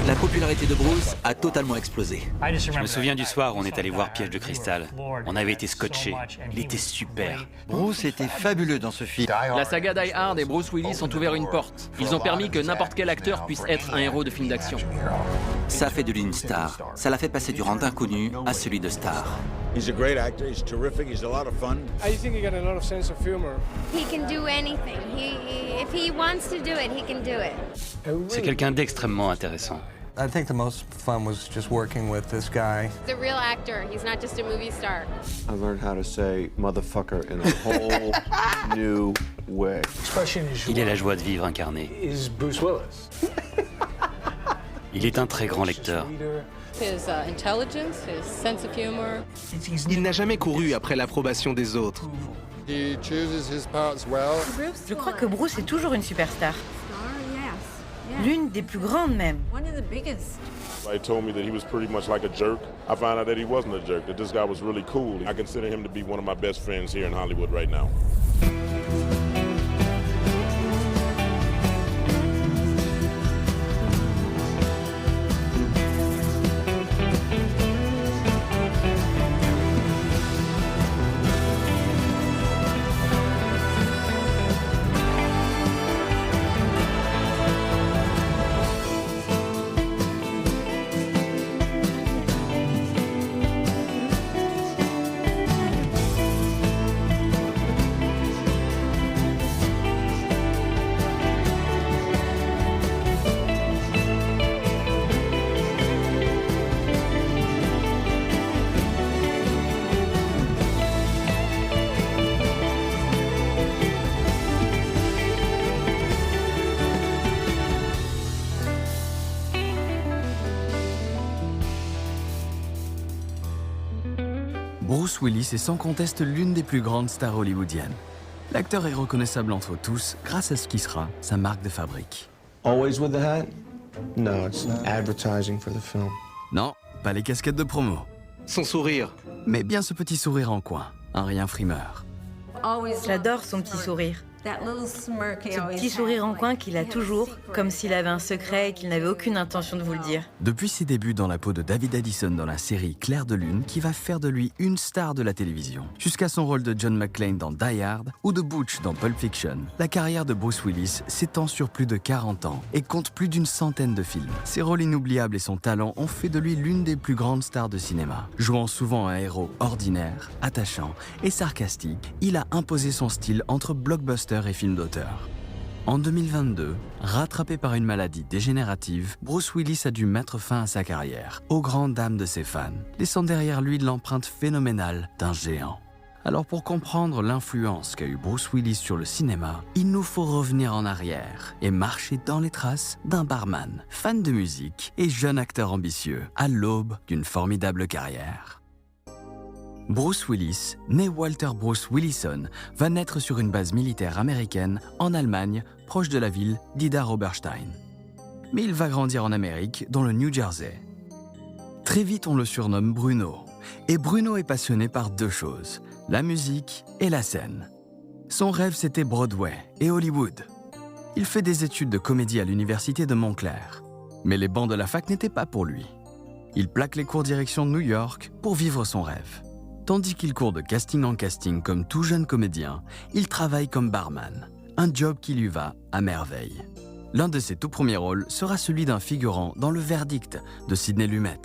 La popularité de Bruce a totalement explosé. Je me souviens du soir où on est allé voir Piège de cristal. On avait été scotchés. Il était super. Bruce était fabuleux dans ce film. La saga Die Hard et Bruce Willis ont ouvert une porte. Ils ont permis que n'importe quel acteur puisse être un héros de film d'action. Ça fait de lui une star. Ça l'a fait passer du rang d'inconnu à celui de star. He's a great actor, he's terrific, he's a lot of fun. I think he got a lot of sense of humor. He can do anything. If he wants to do it, he can do it. C'est quelqu'un d'extrêmement intéressant. I think the most fun was just working with this guy. He's a real actor. He's not just a movie star. I learned how to say motherfucker in a whole new way. Il est la joie de vivre incarnée. Is Bruce Willis. Il est un très grand lecteur. His intelligence, his sense of humor. Il n'a jamais couru après l'approbation des autres. He chooses his parts well. Je crois que Bruce est toujours une superstar. L'une des plus grandes même. They told me that he was pretty much like a jerk. I found out that he wasn't a jerk, that this guy was really cool. I consider him to be one of my best friends here in Hollywood right now. Bruce Willis est sans conteste l'une des plus grandes stars hollywoodiennes. L'acteur est reconnaissable entre tous grâce à ce qui sera sa marque de fabrique. Always with the hat? No, it's advertising for the film. Non, pas les casquettes de promo. Son sourire. Mais bien ce petit sourire en coin, un rien frimeur. J'adore son petit sourire. Ce petit sourire en coin qu'il a toujours, comme s'il avait un secret et qu'il n'avait aucune intention de vous le dire. Depuis ses débuts dans la peau de David Addison dans la série Clair de Lune, qui va faire de lui une star de la télévision, jusqu'à son rôle de John McClane dans Die Hard ou de Butch dans Pulp Fiction, la carrière de Bruce Willis s'étend sur plus de 40 ans et compte plus d'une centaine de films. Ses rôles inoubliables et son talent ont fait de lui l'une des plus grandes stars de cinéma. Jouant souvent un héros ordinaire, attachant et sarcastique, il a imposé son style entre blockbuster et film d'auteur. En 2022, rattrapé par une maladie dégénérative, Bruce Willis a dû mettre fin à sa carrière, aux grandes dames de ses fans, laissant derrière lui l'empreinte phénoménale d'un géant. Alors pour comprendre l'influence qu'a eu Bruce Willis sur le cinéma, il nous faut revenir en arrière et marcher dans les traces d'un barman, fan de musique et jeune acteur ambitieux, à l'aube d'une formidable carrière. Bruce Willis, né Walter Bruce Willison, va naître sur une base militaire américaine en Allemagne, proche de la ville d'Idar Oberstein. Mais il va grandir en Amérique, dans le New Jersey. Très vite, on le surnomme Bruno. Et Bruno est passionné par deux choses, la musique et la scène. Son rêve, c'était Broadway et Hollywood. Il fait des études de comédie à l'université de Montclair. Mais les bancs de la fac n'étaient pas pour lui. Il plaque les cours direction de New York pour vivre son rêve. Tandis qu'il court de casting en casting comme tout jeune comédien, il travaille comme barman, un job qui lui va à merveille. L'un de ses tout premiers rôles sera celui d'un figurant dans Le Verdict de Sidney Lumet.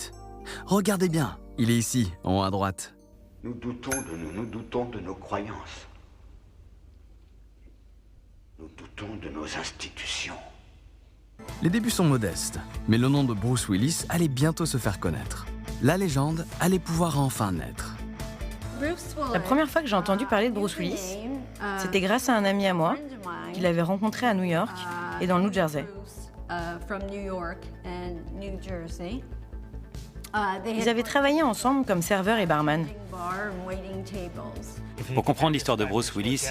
Regardez bien, il est ici, en haut à droite. Nous doutons de nos croyances. Nous doutons de nos institutions. Les débuts sont modestes, mais le nom de Bruce Willis allait bientôt se faire connaître. La légende allait pouvoir enfin naître. La première fois que j'ai entendu parler de Bruce Willis, c'était grâce à un ami à moi qu'il avait rencontré à New York et dans le New Jersey. Ils avaient travaillé ensemble comme serveur et barman. Pour comprendre l'histoire de Bruce Willis,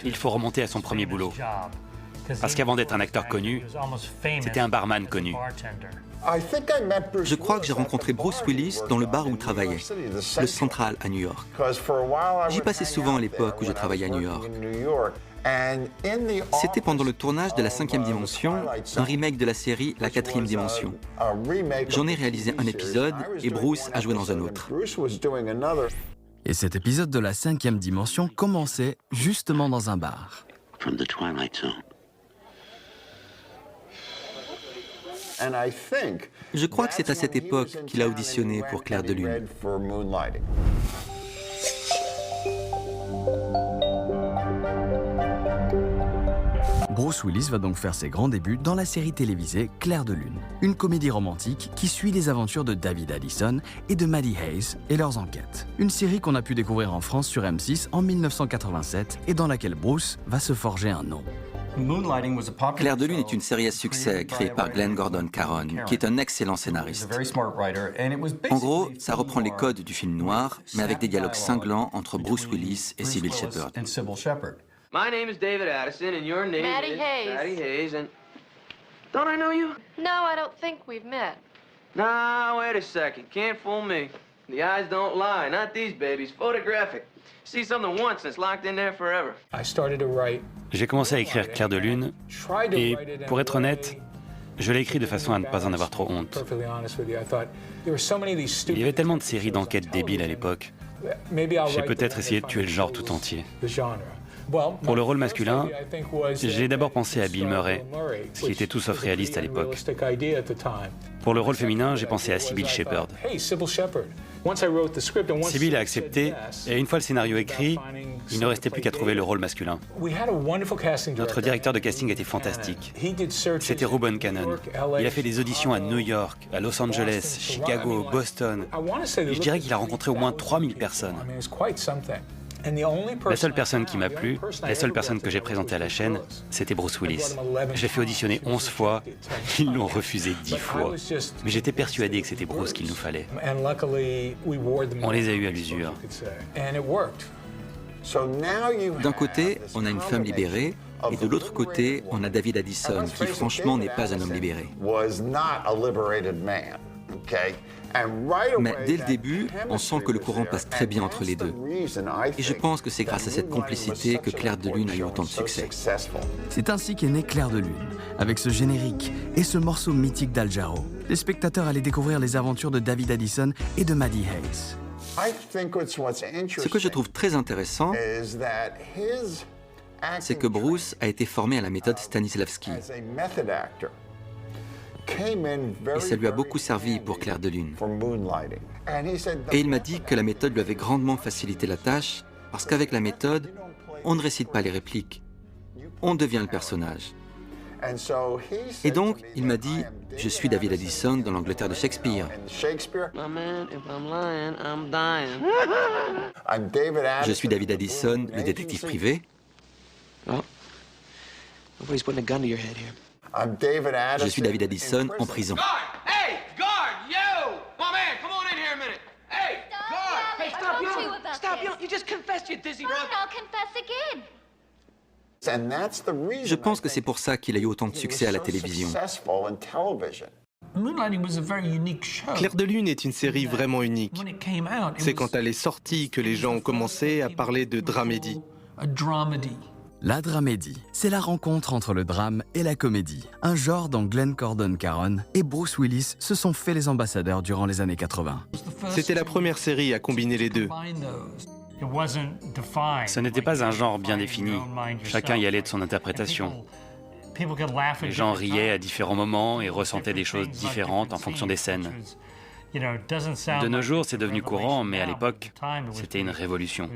il faut remonter à son premier boulot. Parce qu'avant d'être un acteur connu, c'était un barman connu. Je crois que j'ai rencontré Bruce Willis dans le bar où il travaillait, le Central à New York. J'y passais souvent à l'époque où je travaillais à New York. C'était pendant le tournage de La 5e dimension, un remake de la série La 4e dimension. J'en ai réalisé un épisode et Bruce a joué dans un autre. Et cet épisode de La 5e dimension commençait justement dans un bar. From the Twilight Zone. Je crois que c'est à cette époque qu'il a auditionné pour Clair de Lune. Bruce Willis va donc faire ses grands débuts dans la série télévisée Clair de Lune, une comédie romantique qui suit les aventures de David Addison et de Maddie Hayes et leurs enquêtes. Une série qu'on a pu découvrir en France sur M6 en 1987 et dans laquelle Bruce va se forger un nom. Clair de Lune est une série à succès créée par Glenn Gordon Caron, qui est un excellent scénariste. En gros, ça reprend les codes du film noir, mais avec des dialogues cinglants entre Bruce Willis et Sybil Shepherd. My name is David Addison, and your name Maddie is Hayes. Maddie Hayes, and don't I know you? No, I don't think we've met. Nah, wait a second. Can't fool me. The eyes don't lie. Not these babies. Photographic. See something once, and it's locked in there forever. J'ai commencé à écrire Clair de Lune, et pour être honnête, je l'ai écrit de façon à ne pas en avoir trop honte. Il y avait tellement de séries d'enquêtes débiles à l'époque. J'ai peut-être essayé de tuer le genre tout entier. Pour le rôle masculin, j'ai d'abord pensé à Bill Murray, ce qui était tout sauf réaliste à l'époque. Pour le rôle féminin, j'ai pensé à Sybil Shepherd. Sybil a accepté, et une fois le scénario écrit, il ne restait plus qu'à trouver le rôle masculin. Notre directeur de casting était fantastique. C'était Reuben Cannon. Il a fait des auditions à New York, à Los Angeles, Chicago, Boston. Et je dirais qu'il a rencontré au moins 3000 personnes. La seule personne qui m'a plu, la seule personne que j'ai présentée à la chaîne, c'était Bruce Willis. J'ai fait auditionner 11 fois, ils l'ont refusé 10 fois. Mais j'étais persuadé que c'était Bruce qu'il nous fallait. On les a eus à l'usure. D'un côté, on a une femme libérée, et de l'autre côté, on a David Addison, qui franchement n'est pas un homme libéré. Mais dès le début, on sent que le courant passe très bien entre les deux. Et je pense que c'est grâce à cette complicité que Clair de Lune a eu autant de succès. C'est ainsi qu'est né Clair de Lune, avec ce générique et ce morceau mythique d'Al Jarreau. Les spectateurs allaient découvrir les aventures de David Addison et de Maddie Hayes. Ce que je trouve très intéressant, c'est que Bruce a été formé à la méthode Stanislavski. Et ça lui a beaucoup servi pour Clair de Lune. Et il m'a dit que la méthode lui avait grandement facilité la tâche, parce qu'avec la méthode, on ne récite pas les répliques, on devient le personnage. Et donc, il m'a dit, je suis David Addison dans l'Angleterre de Shakespeare. Je suis David Addison, le détective privé. Je suis David Addison en prison. Hey, guard, you! My man, come on in here a minute. Hey, guard! Hey, stop yelling! Stop! You just confessed, you dizzy rug. I'll confess again. Je pense que c'est pour ça qu'il a eu autant de succès à la télévision. Clair de Lune est une série vraiment unique. C'est quand elle est sortie que les gens ont commencé à parler de dramédie. La dramédie, c'est la rencontre entre le drame et la comédie. Un genre dont Glenn Gordon Caron et Bruce Willis se sont fait les ambassadeurs durant les années 80. C'était la première série à combiner les deux. Ce n'était pas un genre bien défini. Chacun y allait de son interprétation. Les gens riaient à différents moments et ressentaient des choses différentes en fonction des scènes. De nos jours, c'est devenu courant, mais à l'époque, c'était une révolution.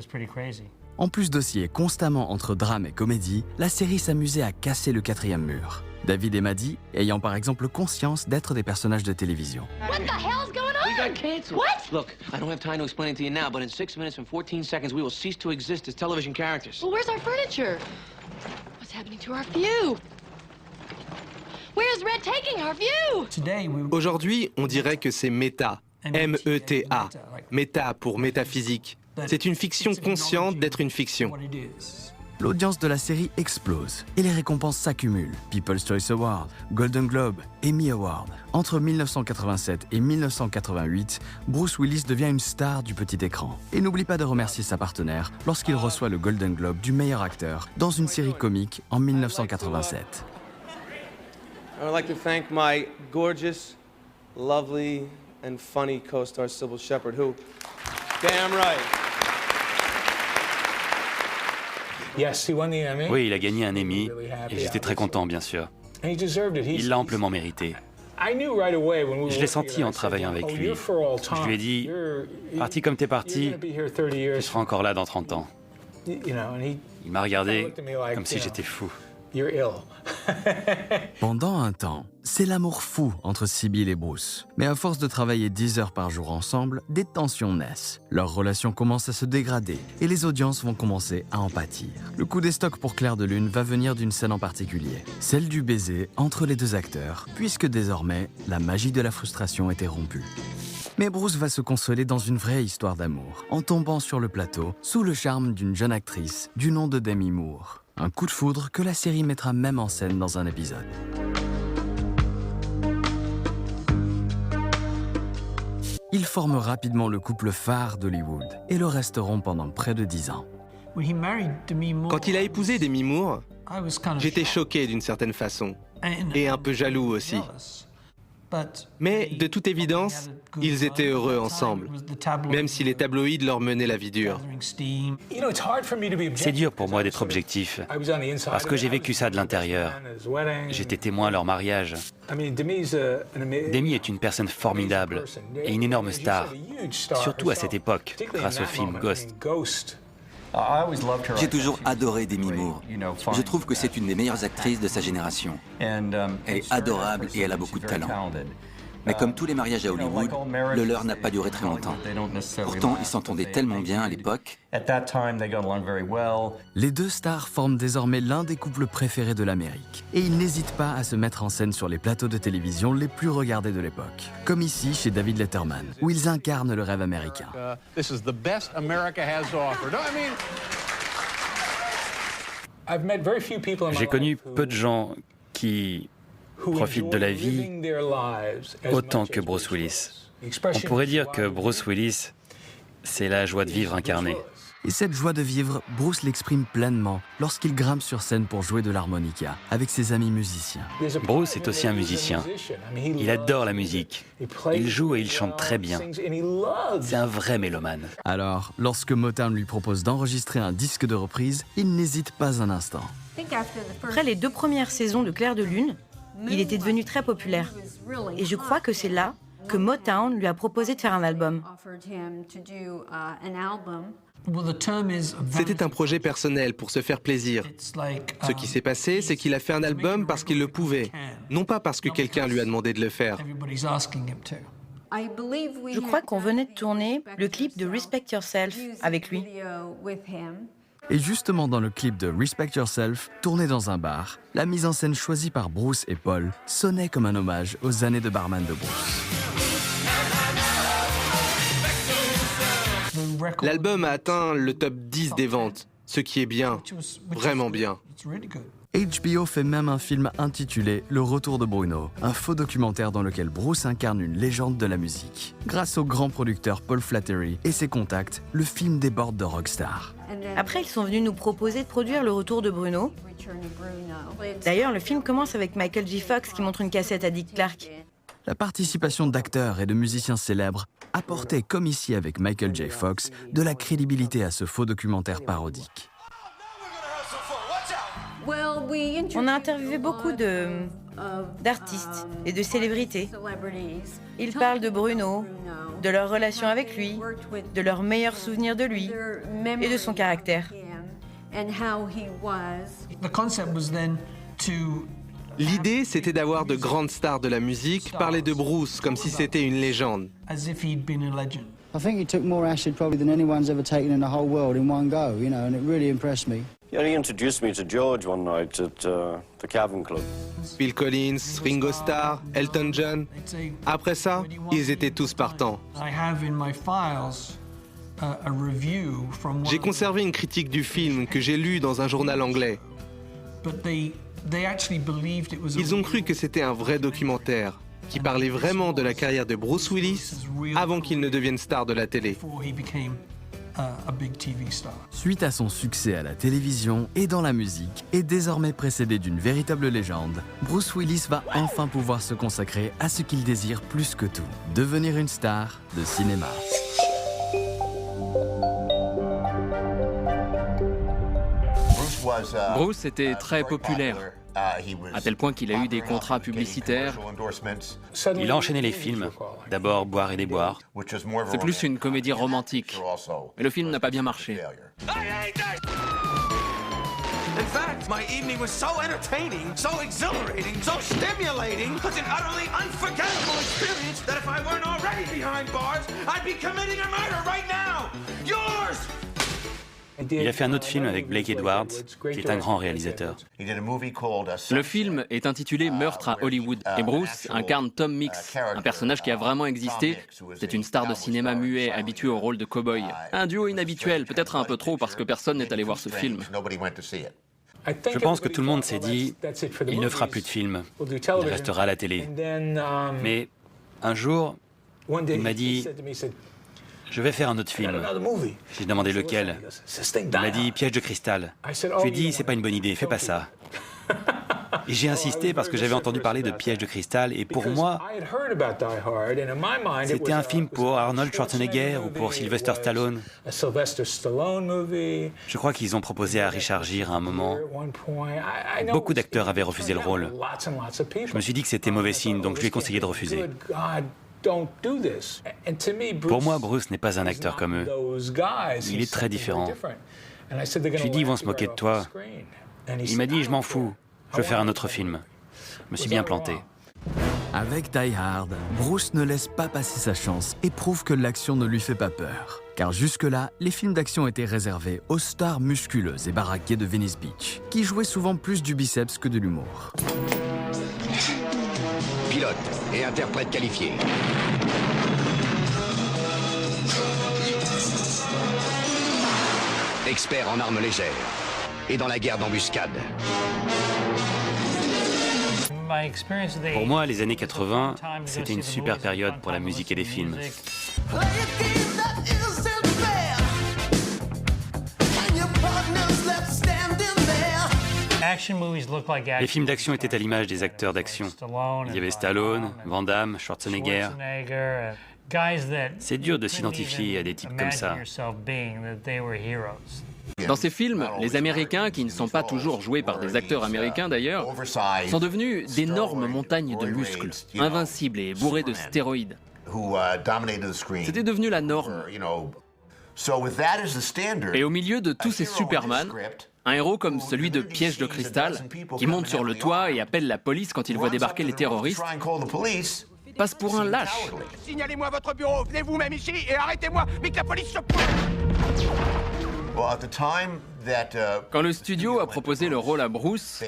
En plus d'osciller constamment entre drame et comédie, la série s'amusait à casser le quatrième mur. David et Maddie ayant par exemple conscience d'être des personnages de télévision. What the hell's going on? We got canceled. What? Look, I don't have time to explain it to you now, but in 6 minutes and 14 seconds, we will cease to exist as television characters. Well, where's our furniture? What's happening to our view? Where's Red taking our view? Aujourd'hui, on dirait que c'est méta. M-E-T-A. Méta pour métaphysique. C'est une fiction consciente d'être une fiction. L'audience de la série explose et les récompenses s'accumulent. People's Choice Award, Golden Globe, Emmy Award. Entre 1987 et 1988, Bruce Willis devient une star du petit écran. Et n'oublie pas de remercier sa partenaire lorsqu'il reçoit le Golden Globe du meilleur acteur dans une série comique en 1987. I would like to thank my gorgeous, lovely, and funny co-star Sybil Shepherd, who, damn right. Oui, il a gagné un Emmy et j'étais très content, bien sûr. Il l'a amplement mérité. Je l'ai senti en travaillant avec lui. Je lui ai dit, parti comme t'es parti, tu seras encore là dans 30 ans. Il m'a regardé comme si j'étais fou. Pendant un temps, c'est l'amour fou entre Sybil et Bruce. Mais à force de travailler 10 heures par jour ensemble, des tensions naissent. Leur relation commence à se dégrader et les audiences vont commencer à en pâtir. Le coup des stocks pour Clair de Lune va venir d'une scène en particulier, celle du baiser entre les deux acteurs, puisque désormais, la magie de la frustration était rompue. Mais Bruce va se consoler dans une vraie histoire d'amour, en tombant sur le plateau sous le charme d'une jeune actrice du nom de Demi Moore. Un coup de foudre que la série mettra même en scène dans un épisode. Ils forment rapidement le couple phare d'Hollywood et le resteront pendant près de 10 ans. Quand il a épousé Demi Moore, j'étais choqué d'une certaine façon, et un peu jaloux aussi. Mais de toute évidence, ils étaient heureux ensemble, même si les tabloïds leur menaient la vie dure. C'est dur pour moi d'être objectif, parce que j'ai vécu ça de l'intérieur. J'étais témoin à leur mariage. Demi est une personne formidable et une énorme star, surtout à cette époque, grâce au film Ghost. J'ai toujours adoré Demi Moore. Je trouve que c'est une des meilleures actrices de sa génération. Elle est adorable et elle a beaucoup de talent. Mais comme tous les mariages à Hollywood, le leur n'a pas duré très longtemps. Pourtant, ils s'entendaient tellement bien à l'époque. Les deux stars forment désormais l'un des couples préférés de l'Amérique. Et ils n'hésitent pas à se mettre en scène sur les plateaux de télévision les plus regardés de l'époque. Comme ici chez David Letterman, où ils incarnent le rêve américain. J'ai connu peu de gens qui profitent de la vie autant que Bruce Willis. On pourrait dire que Bruce Willis, c'est la joie de vivre incarnée. Et cette joie de vivre, Bruce l'exprime pleinement lorsqu'il grimpe sur scène pour jouer de l'harmonica avec ses amis musiciens. Bruce est aussi un musicien. Il adore la musique. Il joue et il chante très bien. C'est un vrai mélomane. Alors, lorsque Motown lui propose d'enregistrer un disque de reprise, il n'hésite pas un instant. Après les 2 premières saisons de Clair de Lune, il était devenu très populaire. Et je crois que c'est là que Motown lui a proposé de faire un album. C'était un projet personnel pour se faire plaisir. Ce qui s'est passé, c'est qu'il a fait un album parce qu'il le pouvait, non pas parce que quelqu'un lui a demandé de le faire. Je crois qu'on venait de tourner le clip de Respect Yourself avec lui. Et justement dans le clip de Respect Yourself, tourné dans un bar, la mise en scène choisie par Bruce et Paul sonnait comme un hommage aux années de barman de Bruce. L'album a atteint le top 10 des ventes, ce qui est bien, vraiment bien. HBO fait même un film intitulé Le Retour de Bruno, un faux documentaire dans lequel Bruce incarne une légende de la musique. Grâce au grand producteur Paul Flattery et ses contacts, le film déborde de rockstar. Après, ils sont venus nous proposer de produire Le Retour de Bruno. D'ailleurs, le film commence avec Michael J. Fox qui montre une cassette à Dick Clark. La participation d'acteurs et de musiciens célèbres apportait, comme ici avec Michael J. Fox, de la crédibilité à ce faux documentaire parodique. On a interviewé beaucoup d'artistes et de célébrités. Ils parlent de Bruno, de leur relation avec lui, de leurs meilleurs souvenirs de lui et de son caractère. L'idée, c'était d'avoir de grandes stars de la musique parler de Bruce comme si c'était une légende. I think he took more acid probably than anyone's ever taken in the whole world in one go, you know, and it really impressed me. Yeah, he introduced me to George one night at the Cavern Club. Phil Collins, Ringo Starr, Elton John. Après ça, ils étaient tous partants. J'ai conservé une critique du film que j'ai lue dans un journal anglais. Ils ont cru que c'était un vrai documentaire qui parlait vraiment de la carrière de Bruce Willis avant qu'il ne devienne star de la télé. Suite à son succès à la télévision et dans la musique, et désormais précédé d'une véritable légende, Bruce Willis va enfin pouvoir se consacrer à ce qu'il désire plus que tout, devenir une star de cinéma. Bruce était très populaire, à tel point qu'il a eu des contrats publicitaires. Il a enchaîné les films, d'abord Boire et déboire. C'est plus une comédie romantique, mais le film n'a pas bien marché. In fact, my evening was so entertaining, so exhilarating, so stimulating, such an utterly unforgettable experience that if I weren't already behind bars, I'd be committing a murder right now. Yours! Il a fait un autre film avec Blake Edwards, qui est un grand réalisateur. Le film est intitulé Meurtre à Hollywood, et Bruce incarne Tom Mix, un personnage qui a vraiment existé. C'est une star de cinéma muet habituée au rôle de cow-boy. Un duo inhabituel, peut-être un peu trop parce que personne n'est allé voir ce film. Je pense que tout le monde s'est dit, il ne fera plus de films, il restera à la télé. Mais un jour, il m'a dit, je vais faire un autre film. J'ai demandé lequel. Il m'a dit Piège de cristal. Je lui ai dit c'est pas une bonne idée, fais pas ça. Et j'ai insisté parce que j'avais entendu parler de Piège de cristal et pour moi, c'était un film pour Arnold Schwarzenegger ou pour Sylvester Stallone. Je crois qu'ils ont proposé à Richard Gere à un moment. Beaucoup d'acteurs avaient refusé le rôle. Je me suis dit que c'était mauvais signe, donc je lui ai conseillé de refuser. Pour moi, Bruce n'est pas un acteur comme eux. Il est très différent. Je lui ai dit, ils vont se moquer de toi. Il m'a dit, je m'en fous, je veux faire un autre film. Je me suis bien planté. Avec Die Hard, Bruce ne laisse pas passer sa chance et prouve que l'action ne lui fait pas peur. Car jusque-là, les films d'action étaient réservés aux stars musculeuses et baraquées de Venice Beach, qui jouaient souvent plus du biceps que de l'humour. Pilote et interprète qualifié. Expert en armes légères et dans la guerre d'embuscade. Pour moi, les années 80, c'était une super période pour la musique et les films. Les films d'action étaient à l'image des acteurs d'action. Il y avait Stallone, Van Damme, Schwarzenegger. C'est dur de s'identifier à des types comme ça. Dans ces films, les Américains, qui ne sont pas toujours joués par des acteurs américains d'ailleurs, sont devenus d'énormes montagnes de muscles, invincibles et bourrés de stéroïdes. C'était devenu la norme. Et au milieu de tous ces Superman, un héros comme celui de Piège de cristal, qui monte sur le toit et appelle la police quand il voit débarquer les terroristes, passe pour un lâche. Signalez-moi votre bureau, venez vous-même ici et arrêtez-moi, mais que la police se pointe. Quand le studio a proposé le rôle à Bruce,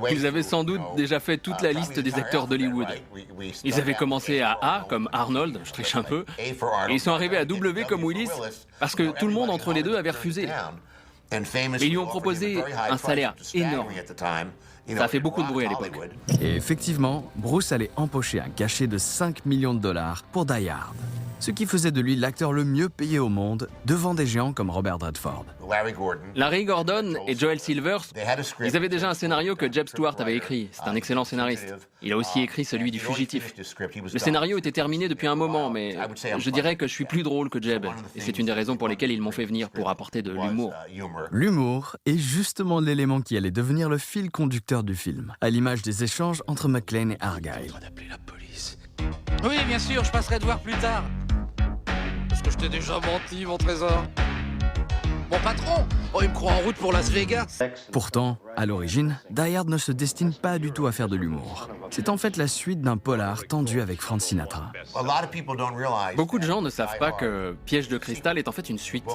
ils avaient sans doute déjà fait toute la liste des acteurs d'Hollywood. Ils avaient commencé à A, comme Arnold, je triche un peu, et ils sont arrivés à W comme Willis, parce que tout le monde entre les deux avait refusé. Et ils lui ont proposé un salaire énorme. Ça a fait beaucoup de bruit à l'époque. Et effectivement, Bruce allait empocher un cachet de 5 millions de dollars pour Die Hard, ce qui faisait de lui l'acteur le mieux payé au monde, devant des géants comme Robert Redford. Larry Gordon et Joel Silver, ils avaient déjà un scénario que Jeb Stewart avait écrit. C'est un excellent scénariste. Il a aussi écrit celui du Fugitif. Le scénario était terminé depuis un moment, mais je dirais que je suis plus drôle que Jeb. Et c'est une des raisons pour lesquelles ils m'ont fait venir, pour apporter de l'humour. L'humour est justement l'élément qui allait devenir le fil conducteur du film, à l'image des échanges entre McClane et Argyle. Oui, bien sûr, je passerai te voir plus tard. Parce que je t'ai déjà menti, mon trésor. Mon patron, il me croit en route pour Las Vegas. Pourtant, à l'origine, Die Hard ne se destine pas du tout à faire de l'humour. C'est en fait la suite d'un polar tendu avec Frank Sinatra. Beaucoup de gens ne savent pas que Piège de cristal est en fait une suite.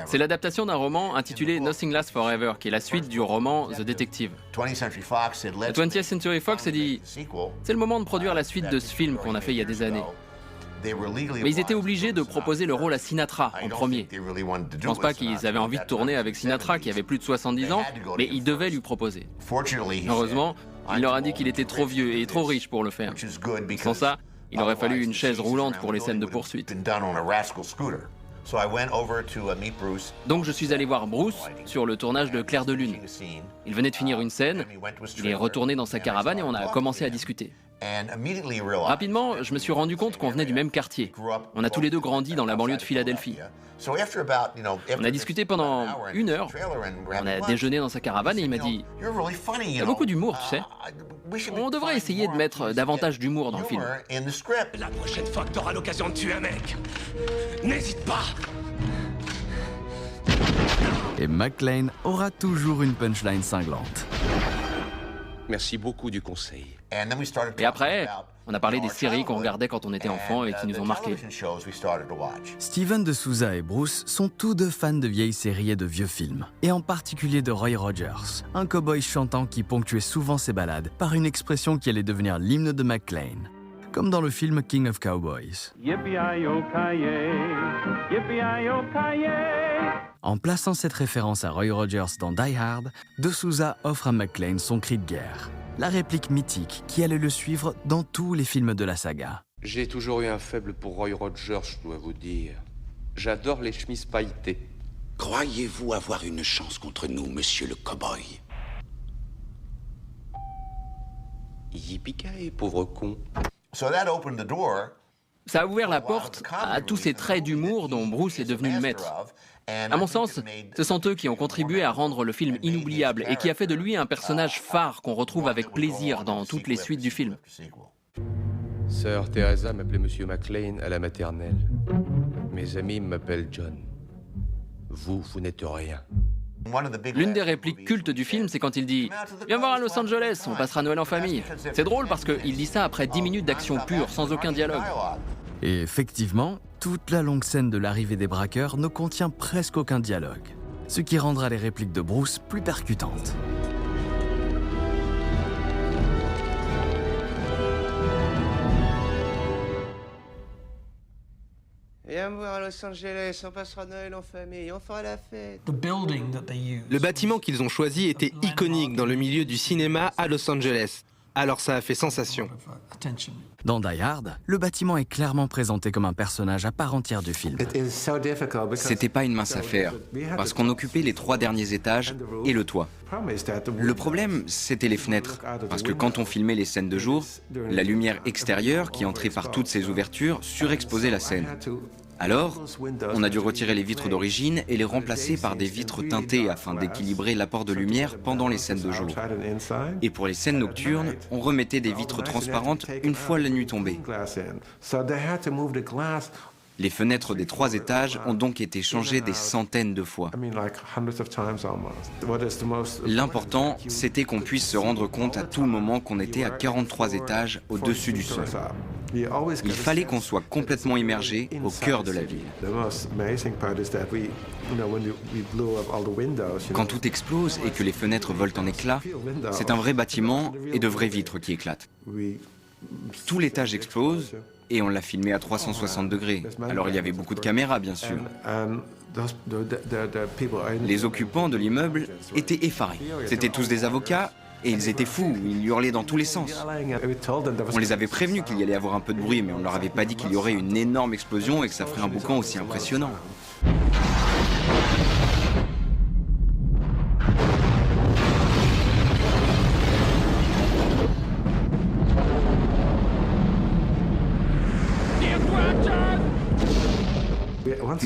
C'est l'adaptation d'un roman intitulé Nothing Lasts Forever, qui est la suite du roman The Detective. La 20th Century Fox a dit « C'est le moment de produire la suite de ce film qu'on a fait il y a des années. » Mais ils étaient obligés de proposer le rôle à Sinatra en premier. Je ne pense pas qu'ils avaient envie de tourner avec Sinatra qui avait plus de 70 ans, mais ils devaient lui proposer. Heureusement, il leur a dit qu'il était trop vieux et trop riche pour le faire. Sans ça, il aurait fallu une chaise roulante pour les scènes de poursuite. Donc je suis allé voir Bruce sur le tournage de Clair de Lune. Il venait de finir une scène, il est retourné dans sa caravane et on a commencé à discuter. Rapidement, je me suis rendu compte qu'on venait du même quartier. On a tous les deux grandi dans la banlieue de Philadelphie. On a discuté pendant 1 heure. On a déjeuné dans sa caravane et il m'a dit « T'as beaucoup d'humour, tu sais. On devrait essayer de mettre davantage d'humour dans le film. » La prochaine fois que t'auras l'occasion de tuer un mec, n'hésite pas. Et McClane aura toujours une punchline cinglante. Merci beaucoup du conseil. Et après, on a parlé des séries qu'on regardait quand on était enfant et qui nous ont marqués. Steven de Souza et Bruce sont tous deux fans de vieilles séries et de vieux films, et en particulier de Roy Rogers, un cow-boy chantant qui ponctuait souvent ses balades par une expression qui allait devenir l'hymne de McClane, comme dans le film King of Cowboys. En plaçant cette référence à Roy Rogers dans Die Hard, de Souza offre à McClane son cri de guerre, la réplique mythique qui allait le suivre dans tous les films de la saga. J'ai toujours eu un faible pour Roy Rogers, je dois vous dire. J'adore les chemises pailletées. Croyez-vous avoir une chance contre nous, monsieur le cow-boy? Yippee-ki-yay, pauvre con. Ça a ouvert la porte à tous ces traits d'humour dont Bruce est devenu le maître. À mon sens, ce sont eux qui ont contribué à rendre le film inoubliable et qui a fait de lui un personnage phare qu'on retrouve avec plaisir dans toutes les suites du film. Sœur Teresa m'appelait Monsieur McClane à la maternelle. Mes amis m'appellent John. Vous n'êtes rien. L'une des répliques cultes du film, c'est quand il dit « Viens voir à Los Angeles, on passera Noël en famille ». C'est drôle parce qu'il dit ça après 10 minutes d'action pure, sans aucun dialogue. Et effectivement, toute la longue scène de l'arrivée des braqueurs ne contient presque aucun dialogue, ce qui rendra les répliques de Bruce plus percutantes. Viens me voir à Los Angeles, on passera Noël en famille, on fera la fête. Le bâtiment qu'ils ont choisi était iconique dans le milieu du cinéma à Los Angeles. Alors ça a fait sensation. Dans Die Hard, le bâtiment est clairement présenté comme un personnage à part entière du film. C'était pas une mince affaire, parce qu'on occupait les 3 derniers étages et le toit. Le problème, c'était les fenêtres, parce que quand on filmait les scènes de jour, la lumière extérieure qui entrait par toutes ces ouvertures surexposait la scène. Alors, on a dû retirer les vitres d'origine et les remplacer par des vitres teintées afin d'équilibrer l'apport de lumière pendant les scènes de jour. Et pour les scènes nocturnes, on remettait des vitres transparentes une fois la nuit tombée. Les fenêtres des 3 étages ont donc été changées des centaines de fois. L'important, c'était qu'on puisse se rendre compte à tout moment qu'on était à 43 étages au-dessus du sol. Il fallait qu'on soit complètement immergé au cœur de la ville. Quand tout explose et que les fenêtres volent en éclats, c'est un vrai bâtiment et de vraies vitres qui éclatent. Tout l'étage explose et on l'a filmé à 360 degrés. Alors il y avait beaucoup de caméras, bien sûr. Les occupants de l'immeuble étaient effarés. C'étaient tous des avocats et ils étaient fous, ils hurlaient dans tous les sens. On les avait prévenus qu'il y allait avoir un peu de bruit, mais on ne leur avait pas dit qu'il y aurait une énorme explosion et que ça ferait un boucan aussi impressionnant.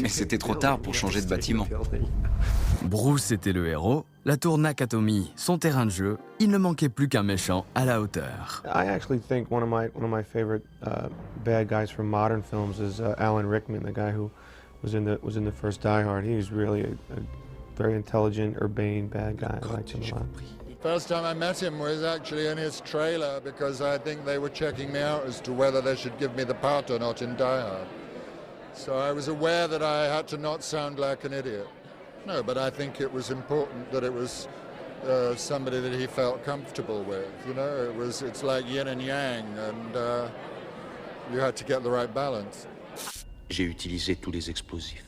Mais c'était trop tard pour changer de bâtiment. Bruce était le héros, la tour Nakatomi, son terrain de jeu, il ne manquait plus qu'un méchant à la hauteur. I actually think one of my favorite bad guys from modern films is Alan Rickman, the guy who was in the first Die Hard. He was really a very intelligent, urbane bad guy. I liked him a lot. First time I met him was actually in his trailer because I think they were checking me out as to whether they should give me the part or not in Die Hard. So I was aware that I had to not sound like an idiot. No, but I think it was important that it was somebody that he felt comfortable with. You know, it's like yin and yang, and You had to get the right balance. J'ai utilisé tous les explosifs.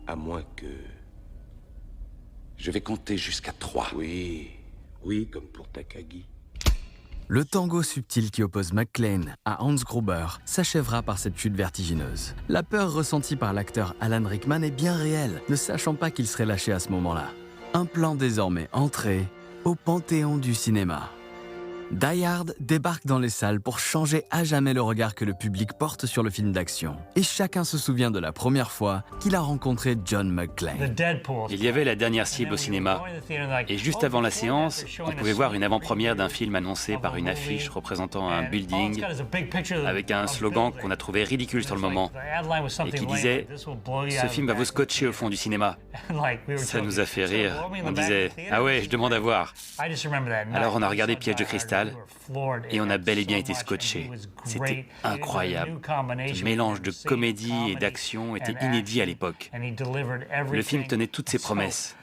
À moins que... Je vais compter jusqu'à 3. Oui, comme pour Takagi. Le tango subtil qui oppose McClane à Hans Gruber s'achèvera par cette chute vertigineuse. La peur ressentie par l'acteur Alan Rickman est bien réelle, ne sachant pas qu'il serait lâché à ce moment-là. Un plan désormais entré au panthéon du cinéma. Die Hard débarque dans les salles pour changer à jamais le regard que le public porte sur le film d'action. Et chacun se souvient de la première fois qu'il a rencontré John McClane. Il y avait La Dernière cible au cinéma. Et juste avant la séance, on pouvait voir une avant-première d'un film annoncé par une affiche représentant un building avec un slogan qu'on a trouvé ridicule sur le moment et qui disait « Ce film va vous scotcher au fond du cinéma ». Ça nous a fait rire. On disait « Ah ouais, je demande à voir ». Alors on a regardé Piège de cristal et on a bel et bien été scotchés. C'était incroyable. Ce mélange de comédie et d'action était inédit à l'époque. Le film tenait toutes ses promesses.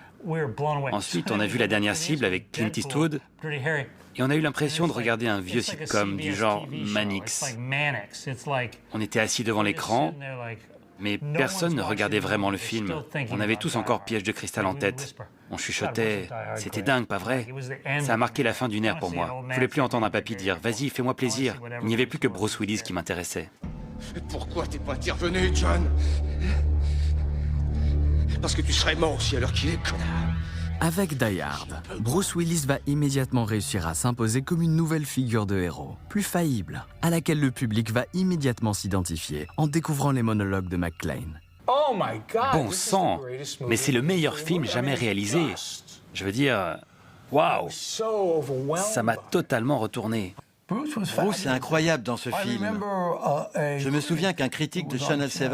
Ensuite, on a vu La Dernière cible avec Clint Eastwood et on a eu l'impression de regarder un vieux sitcom du genre Mannix. On était assis devant l'écran, mais personne ne regardait vraiment le film. On avait tous encore Piège de cristal en tête. On chuchotait, c'était dingue, pas vrai? Ça a marqué la fin d'une ère pour moi. Je voulais plus entendre un papy dire « Vas-y, fais-moi plaisir ». Il n'y avait plus que Bruce Willis qui m'intéressait. Pourquoi t'es pas intervenu, John? Parce que tu serais mort aussi à l'heure qu'il est, connard. Avec Die Hard, Bruce Willis va immédiatement réussir à s'imposer comme une nouvelle figure de héros, plus faillible, à laquelle le public va immédiatement s'identifier en découvrant les monologues de McClane. Bon sang, mais c'est le meilleur film jamais réalisé. Je veux dire, waouh, ça m'a totalement retourné. Bruce est incroyable dans ce film. Je me souviens qu'un critique de Channel 7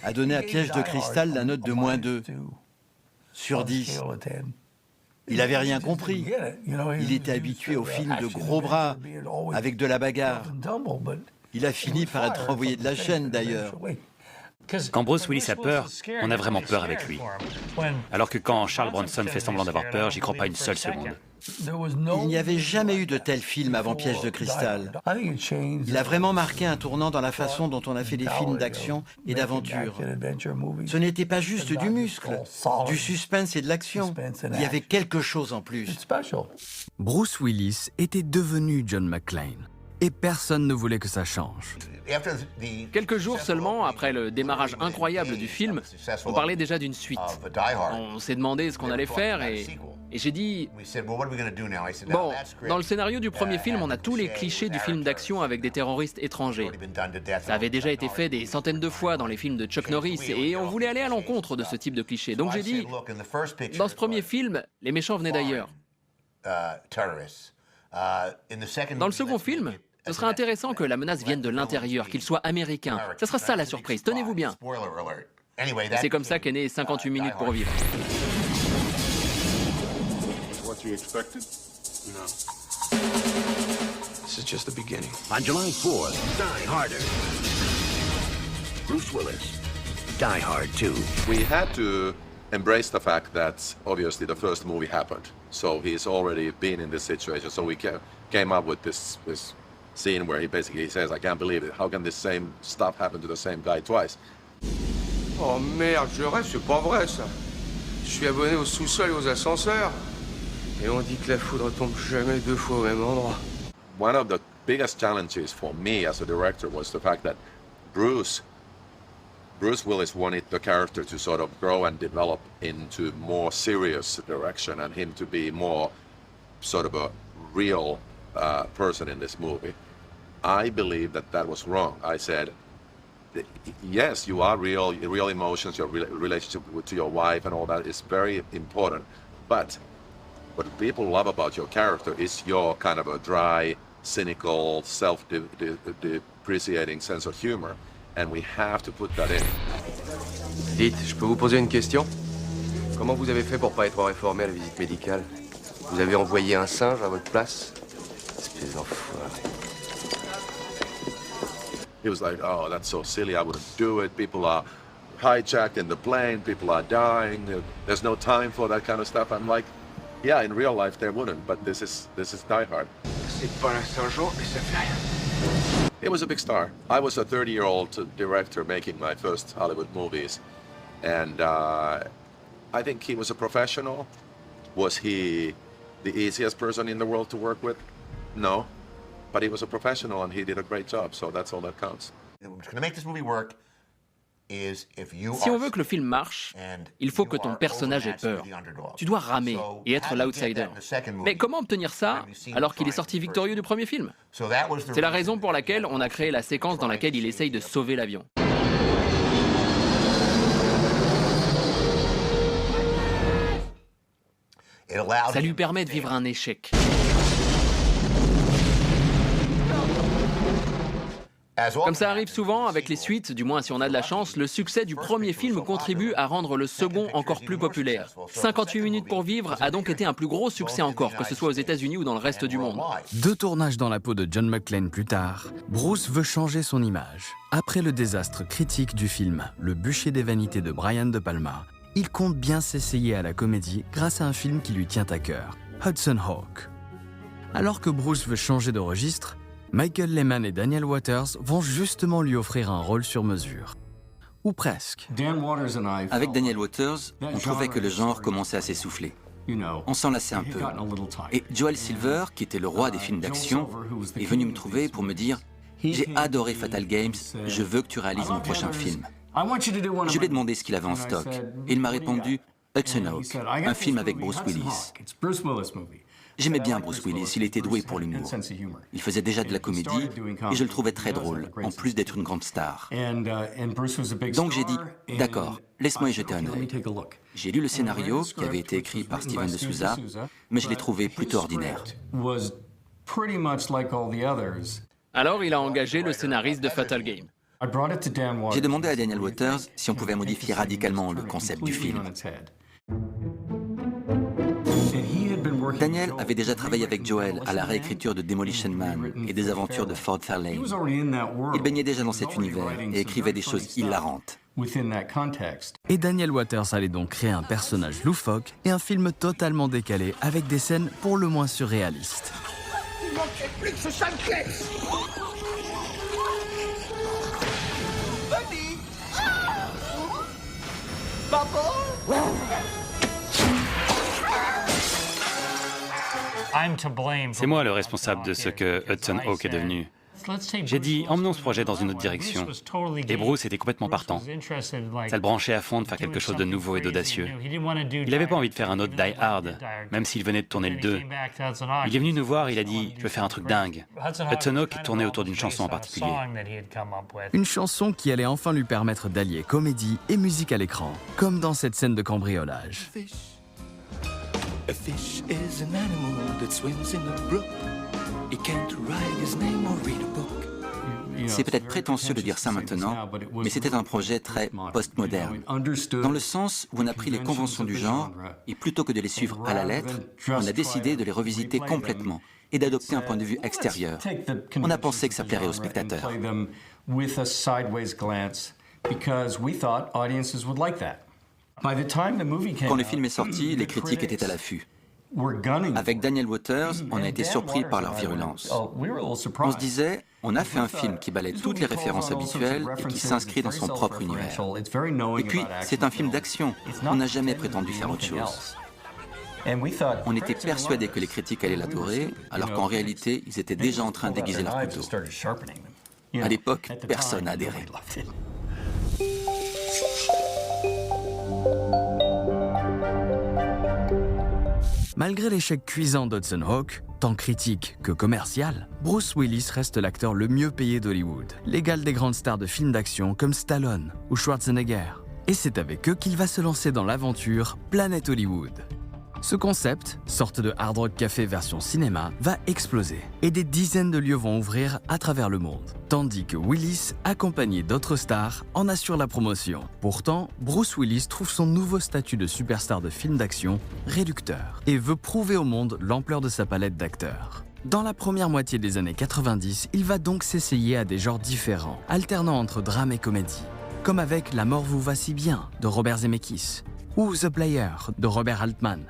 a donné à Piège de cristal la note de -2 sur 10. Il n'avait rien compris. Il était habitué aux films de gros bras, avec de la bagarre. Il a fini par être renvoyé de la chaîne, d'ailleurs. Quand Bruce Willis a peur, on a vraiment peur avec lui. Alors que quand Charles Bronson fait semblant d'avoir peur, j'y crois pas une seule seconde. Il n'y avait jamais eu de tel film avant Piège de cristal. Il a vraiment marqué un tournant dans la façon dont on a fait des films d'action et d'aventure. Ce n'était pas juste du muscle, du suspense et de l'action. Il y avait quelque chose en plus. Bruce Willis était devenu John McClane. Et personne ne voulait que ça change. Quelques jours seulement après le démarrage incroyable du film, on parlait déjà d'une suite. On s'est demandé ce qu'on allait faire et j'ai dit... Bon, dans le scénario du premier film, on a tous les clichés du film d'action avec des terroristes étrangers. Ça avait déjà été fait des centaines de fois dans les films de Chuck Norris et on voulait aller à l'encontre de ce type de clichés. Donc j'ai dit, dans ce premier film, les méchants venaient d'ailleurs. Dans le second film, ce sera intéressant que la menace vienne de l'intérieur, qu'il soit américain. Ce sera ça la surprise, tenez-vous bien. C'est comme ça qu'est né 58 minutes pour vivre. What you expected? No. This is just the beginning. On July 4th, Die Harder. Bruce Willis, Die Hard 2. We had to embrace the fact that obviously the first movie happened. So he's already been in this situation. So we came up with this scene where he basically says, I can't believe it. How can this same stuff happen to the same guy twice? Oh merde, je rêve, c'est pas vrai ça. Je suis abonné au sous-sol et aux ascenseurs. Et on dit que la foudre tombe jamais deux fois au même endroit. One of the biggest challenges for me as a director was the fact that Bruce Willis wanted the character to sort of grow and develop into more serious direction and him to be more sort of a real person in this movie. I believe that was wrong. I said, yes, you are real emotions, your relationship to your wife and all that is very important. But what people love about your character is your kind of a dry, cynical, self-depreciating sense of humor. And we have to put that in. Dites, je peux vous poser une question? Comment vous avez fait pour pas être réformé à la visite médicale? Vous avez envoyé un singe à votre place? Espèce d'enfoiré. He was like, oh, that's so silly, I wouldn't do it. People are hijacked in the plane, people are dying. There's no time for that kind of stuff. I'm like, yeah, in real life there wouldn't, but this is Die Hard. C'est pas la Saint-Jean, mais ça fait rien. He was a big star. I was a 30-year-old director making my first Hollywood movies. And I think he was a professional. Was he the easiest person in the world to work with? No. But he was a professional and he did a great job, so that's all that counts. What's going to make this movie work is si on veut que le film marche, il faut que ton personnage ait peur. Tu dois ramer et être l'outsider. Mais comment obtenir ça alors qu'il est sorti victorieux du premier film? C'est la raison pour laquelle on a créé la séquence dans laquelle il essaye de sauver l'avion. Ça lui permet de vivre un échec. Comme ça arrive souvent avec les suites, du moins si on a de la chance, le succès du premier film contribue à rendre le second encore plus populaire. 58 minutes pour vivre a donc été un plus gros succès encore, que ce soit aux États-Unis ou dans le reste du monde. 2 tournages dans la peau de John McClane plus tard, Bruce veut changer son image. Après le désastre critique du film Le bûcher des vanités de Brian De Palma, il compte bien s'essayer à la comédie grâce à un film qui lui tient à cœur, Hudson Hawk. Alors que Bruce veut changer de registre, Michael Lehman et Daniel Waters vont justement lui offrir un rôle sur mesure. Ou presque. Avec Daniel Waters, on trouvait que le genre commençait à s'essouffler. On s'en lassait un peu. Et Joel Silver, qui était le roi des films d'action, est venu me trouver pour me dire « J'ai adoré Fatal Games, je veux que tu réalises mon prochain film. » Je lui ai demandé ce qu'il avait en stock. Et il m'a répondu « Hudson Hawk, un film avec Bruce Willis. » J'aimais bien Bruce Willis, il était doué pour l'humour. Il faisait déjà de la comédie et je le trouvais très drôle, en plus d'être une grande star. Donc j'ai dit, d'accord, laisse-moi y jeter un œil. J'ai lu le scénario qui avait été écrit par Steven de Souza, mais je l'ai trouvé plutôt ordinaire. Alors il a engagé le scénariste de Fatal Game. J'ai demandé à Daniel Waters si on pouvait modifier radicalement le concept du film. Daniel avait déjà travaillé avec Joel à la réécriture de Demolition Man et des aventures de Ford Fairlane. Il baignait déjà dans cet univers et écrivait des choses hilarantes. Et Daniel Waters allait donc créer un personnage loufoque et un film totalement décalé avec des scènes pour le moins surréalistes. Il manquait plus que ce sale caisse. Buddy. Papa. C'est moi le responsable de ce que Hudson Hawk est devenu. J'ai dit, emmenons ce projet dans une autre direction. Et Bruce était complètement partant. Ça le branchait à fond de faire quelque chose de nouveau et d'audacieux. Il n'avait pas envie de faire un autre Die Hard, même s'il venait de tourner le 2. Il est venu nous voir, il a dit, je veux faire un truc dingue. Hudson Hawk tournait autour d'une chanson en particulier. Une chanson qui allait enfin lui permettre d'allier comédie et musique à l'écran, comme dans cette scène de cambriolage. A fish is an animal that swims in a brook. He can't write his name or read a book. C'est peut-être prétentieux de dire ça maintenant, mais c'était un projet très postmoderne, dans le sens où on a pris les conventions du genre et plutôt que de les suivre à la lettre, on a décidé de les revisiter complètement et d'adopter un point de vue extérieur. On a pensé que ça plairait aux spectateurs. Quand le film est sorti, les critiques étaient à l'affût. Avec Daniel Waters, on a été surpris par leur virulence. On se disait, on a fait un film qui balaie toutes les références habituelles et qui s'inscrit dans son propre univers. Et puis, c'est un film d'action. On n'a jamais prétendu faire autre chose. On était persuadés que les critiques allaient l'adorer, alors qu'en réalité, ils étaient déjà en train d'aiguiser leur couteau. À l'époque, personne n'a adhéré. Malgré l'échec cuisant d'Hudson Hawk, tant critique que commercial, Bruce Willis reste l'acteur le mieux payé d'Hollywood, l'égal des grandes stars de films d'action comme Stallone ou Schwarzenegger. Et c'est avec eux qu'il va se lancer dans l'aventure Planet Hollywood. Ce concept, sorte de Hard Rock Café version cinéma, va exploser et des dizaines de lieux vont ouvrir à travers le monde, tandis que Willis, accompagné d'autres stars, en assure la promotion. Pourtant, Bruce Willis trouve son nouveau statut de superstar de film d'action réducteur et veut prouver au monde l'ampleur de sa palette d'acteurs. Dans la première moitié des années 90, il va donc s'essayer à des genres différents, alternant entre drame et comédie, comme avec La mort vous va si bien de Robert Zemeckis ou The Player de Robert Altman.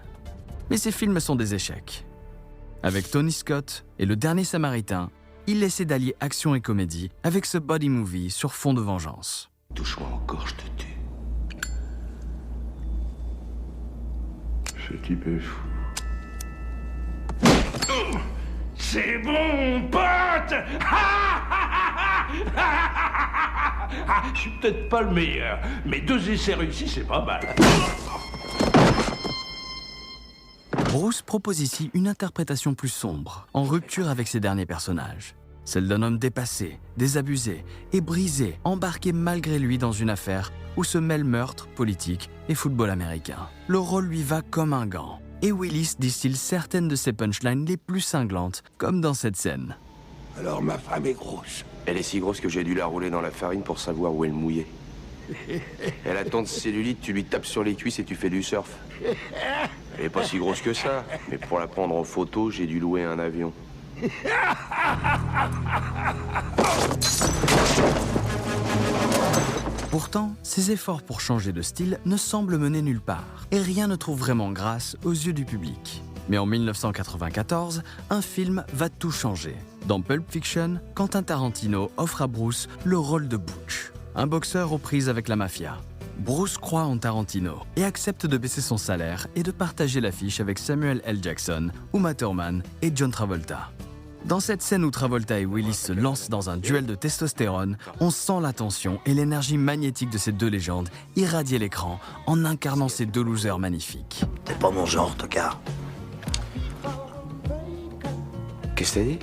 Mais ces films sont des échecs. Avec Tony Scott et Le Dernier Samaritain, il essaie d'allier action et comédie avec ce body movie sur fond de vengeance. Touche-moi encore, je te tue. Ce type est fou. C'est bon, mon pote. Je suis peut-être pas le meilleur, mais 2 essais réussis, c'est pas mal. Bruce propose ici une interprétation plus sombre, en rupture avec ses derniers personnages. Celle d'un homme dépassé, désabusé et brisé, embarqué malgré lui dans une affaire où se mêlent meurtre, politique et football américain. Le rôle lui va comme un gant. Et Willis distille certaines de ses punchlines les plus cinglantes, comme dans cette scène. Alors ma femme est grosse. Elle est si grosse que j'ai dû la rouler dans la farine pour savoir où elle mouillait. Elle a tant de cellulite, tu lui tapes sur les cuisses et tu fais du surf. Elle est pas si grosse que ça, mais pour la prendre en photo, j'ai dû louer un avion. Pourtant, ses efforts pour changer de style ne semblent mener nulle part, et rien ne trouve vraiment grâce aux yeux du public. Mais en 1994, un film va tout changer. Dans Pulp Fiction, Quentin Tarantino offre à Bruce le rôle de Butch, un boxeur aux prises avec la mafia. Bruce croit en Tarantino et accepte de baisser son salaire et de partager l'affiche avec Samuel L. Jackson, Uma Thurman et John Travolta. Dans cette scène où Travolta et Willis se lancent dans un duel de testostérone, on sent la tension et l'énergie magnétique de ces deux légendes irradier l'écran en incarnant ces deux losers magnifiques. T'es pas mon genre, tocard. Qu'est-ce que t'as dit?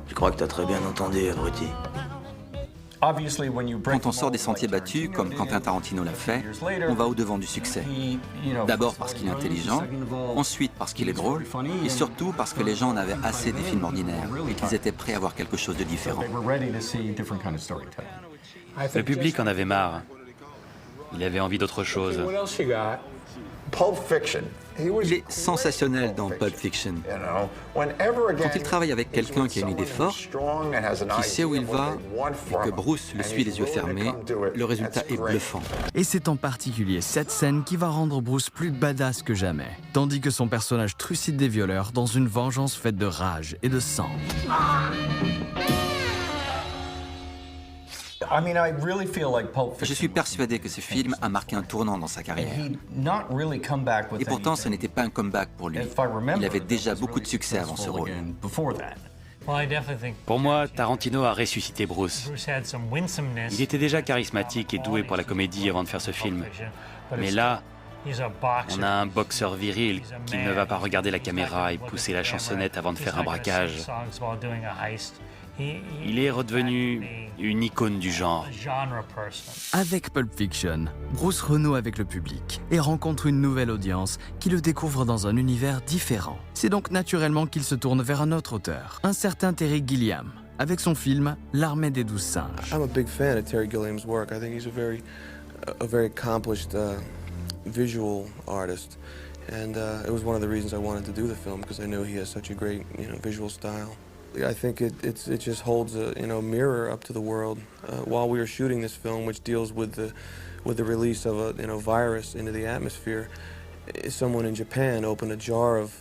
Je crois que t'as très bien entendu, abruti. Quand on sort des sentiers battus, comme Quentin Tarantino l'a fait, on va au-devant du succès. D'abord parce qu'il est intelligent, ensuite parce qu'il est drôle, et surtout parce que les gens en avaient assez des films ordinaires et qu'ils étaient prêts à voir quelque chose de différent. Le public en avait marre. Il avait envie d'autre chose. Il est sensationnel dans Pulp Fiction. Quand il travaille avec quelqu'un qui a une idée forte, qui sait où il va, et que Bruce le suit les yeux fermés, le résultat est bluffant. Et c'est en particulier cette scène qui va rendre Bruce plus badass que jamais, tandis que son personnage trucide des violeurs dans une vengeance faite de rage et de sang. Je suis persuadé que ce film a marqué un tournant dans sa carrière. Et pourtant, ce n'était pas un comeback pour lui. Il avait déjà beaucoup de succès avant ce rôle. Pour moi, Tarantino a ressuscité Bruce. Il était déjà charismatique et doué pour la comédie avant de faire ce film. Mais là, on a un boxeur viril qui ne va pas regarder la caméra et pousser la chansonnette avant de faire un braquage. Il est redevenu une icône du genre. Avec Pulp Fiction, Bruce renoue avec le public et rencontre une nouvelle audience qui le découvre dans un univers différent. C'est donc naturellement qu'il se tourne vers un autre auteur, un certain Terry Gilliam, avec son film L'Armée des 12 singes. I'm a big fan of Terry Gilliam's work. I think he's a very accomplished visual artist. And it was one of the reasons I wanted to do the film, because I know he has such a great, visual style. I think it just holds a mirror up to the world. While we were shooting this film, which deals with the release of a virus into the atmosphere, someone in Japan opened a jar of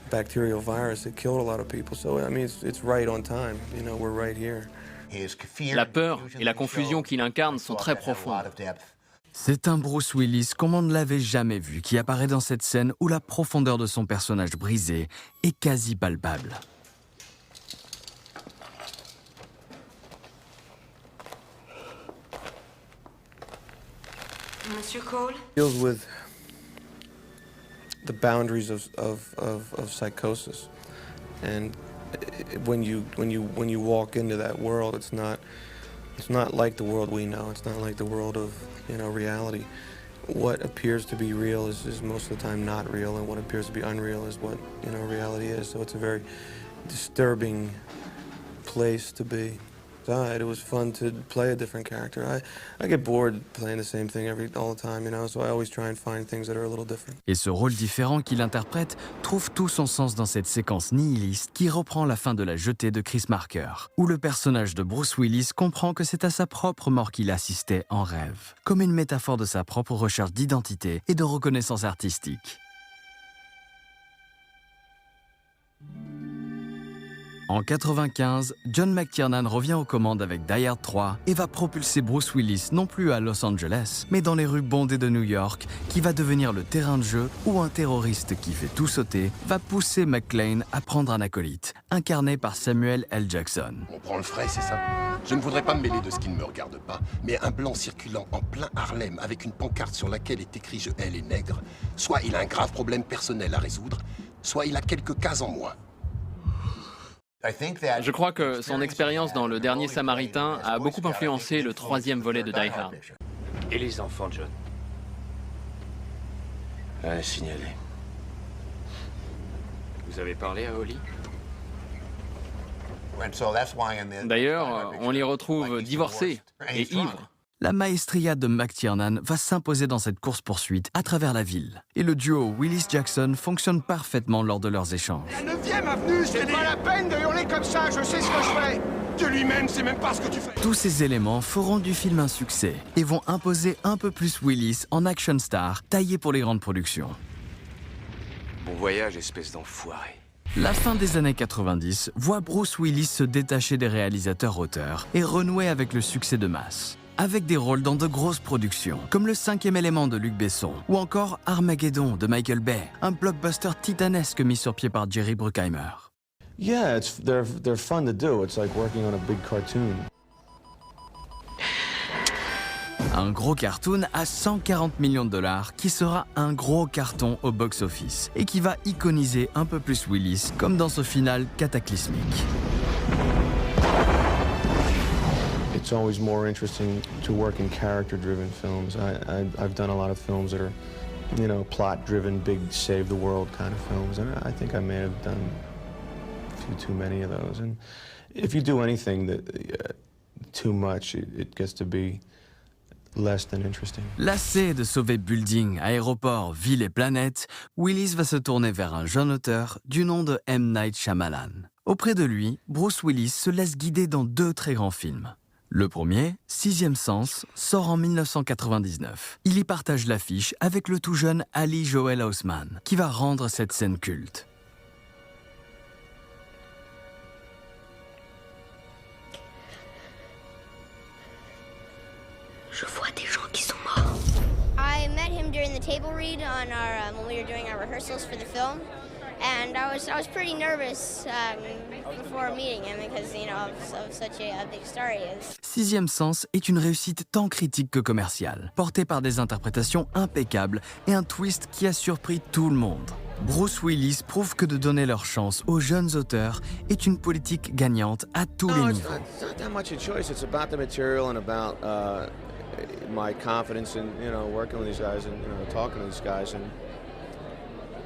bacterial virus that killed a lot of people. So I mean, it's right on time. We're right here. La peur et la confusion qu'il incarne sont très profondes. C'est un Bruce Willis comme on ne l'avait jamais vu qui apparaît dans cette scène où la profondeur de son personnage brisé est quasi palpable. Monsieur Cole? Deals with the boundaries of psychosis, and when you walk into that world, it's not like the world we know. It's not like the world of reality. What appears to be real is most of the time not real, and what appears to be unreal is what reality is. So it's a very disturbing place to be. It was fun to play a different character. I get bored playing the same thing all the time, so I always try and find things that are a little different. Et ce rôle différent qu'il interprète trouve tout son sens dans cette séquence nihiliste qui reprend la fin de La Jetée de Chris Marker, où le personnage de Bruce Willis comprend que c'est à sa propre mort qu'il assistait en rêve, comme une métaphore de sa propre recherche d'identité et de reconnaissance artistique. En 1995, John McTiernan revient aux commandes avec Die Hard 3 et va propulser Bruce Willis non plus à Los Angeles, mais dans les rues bondées de New York, qui va devenir le terrain de jeu où un terroriste qui fait tout sauter va pousser McClane à prendre un acolyte, incarné par Samuel L. Jackson. On prend le frais, c'est ça? Je ne voudrais pas me mêler de ce qui ne me regarde pas, mais un blanc circulant en plein Harlem avec une pancarte sur laquelle est écrit « Je hais les nègres », soit il a un grave problème personnel à résoudre, soit il a quelques cases en moins. Je crois que son expérience dans Le Dernier Samaritain a beaucoup influencé le 3e volet de Die Hard. Et les enfants, John? Signalé. Vous avez parlé à Holly? D'ailleurs, on l'y retrouve divorcé et ivre. La maestria de McTiernan va s'imposer dans cette course-poursuite à travers la ville. Et le duo Willis-Jackson fonctionne parfaitement lors de leurs échanges. La 9e avenue, c'est pas la peine de hurler comme ça, je sais ce que je fais. De lui-même, c'est même pas ce que tu fais. Tous ces éléments feront du film un succès et vont imposer un peu plus Willis en action star, taillé pour les grandes productions. Bon voyage, espèce d'enfoiré. La fin des années 90 voit Bruce Willis se détacher des réalisateurs-auteurs et renouer avec le succès de masse. Avec des rôles dans de grosses productions, comme Le 5e élément de Luc Besson, ou encore Armageddon de Michael Bay, un blockbuster titanesque mis sur pied par Jerry Bruckheimer. Yeah, they're fun to do. It's like working on a big cartoon. Un gros cartoon à 140 millions de dollars qui sera un gros carton au box-office et qui va iconiser un peu plus Willis, comme dans ce final cataclysmique. It's always more interesting to work in character-driven films. I've done a lot of films that are, you know, plot-driven, big save-the-world kind of films, and I think I may have done a few too many of those. And if you do anything that too much, it gets to be less than interesting. Lassé de sauver buildings, aéroports, villes et planètes, Willis va se tourner vers un jeune auteur du nom de M. Night Shyamalan. Auprès de lui, Bruce Willis se laisse guider dans 2 très grands films. Le premier, Sixième Sens, sort en 1999. Il y partage l'affiche avec le tout jeune Ali Joel Osman, qui va rendre cette scène culte. Je vois des gens qui sont morts. I met him during the table read on our when we were doing our rehearsals for the film. And I was pretty nervous before meeting him because, you know, of such a big star he is. Sixième Sens est une réussite tant critique que commerciale, portée par des interprétations impeccables et un twist qui a surpris tout le monde. Bruce Willis prouve que de donner leur chance aux jeunes auteurs est une politique gagnante à tous les niveaux. It's not that much a choice. It's about the material and about my confidence in, you know, working with these guys and, you know, talking to these guys. And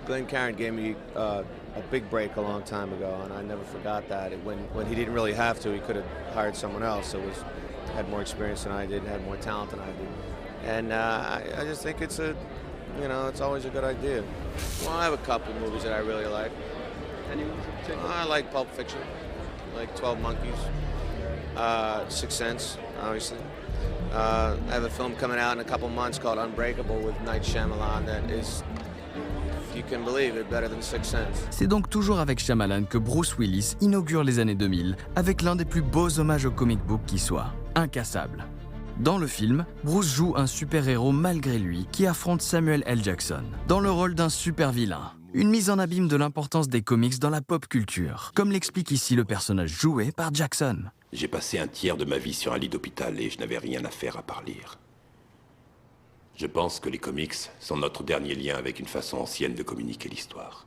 Glenn Caron gave me a big break a long time ago, and I never forgot that. When he didn't really have to, he could have hired someone else that had more experience than I did, and had more talent than I did. And I just think it's it's always a good idea. Well, I have a couple movies that I really like. I like Pulp Fiction, like 12 Monkeys, Sixth Sense, obviously. I have a film coming out in a couple months called Unbreakable with Night Shyamalan that is, you can believe it, better than Sixth Sense. C'est donc toujours avec Shyamalan que Bruce Willis inaugure les années 2000 avec l'un des plus beaux hommages au comic book qui soit, Incassable. Dans le film, Bruce joue un super-héros malgré lui qui affronte Samuel L. Jackson, dans le rôle d'un super-vilain. Une mise en abîme de l'importance des comics dans la pop culture, comme l'explique ici le personnage joué par Jackson. J'ai passé un tiers de ma vie sur un lit d'hôpital et je n'avais rien à faire à part lire. Je pense que les comics sont notre dernier lien avec une façon ancienne de communiquer l'histoire.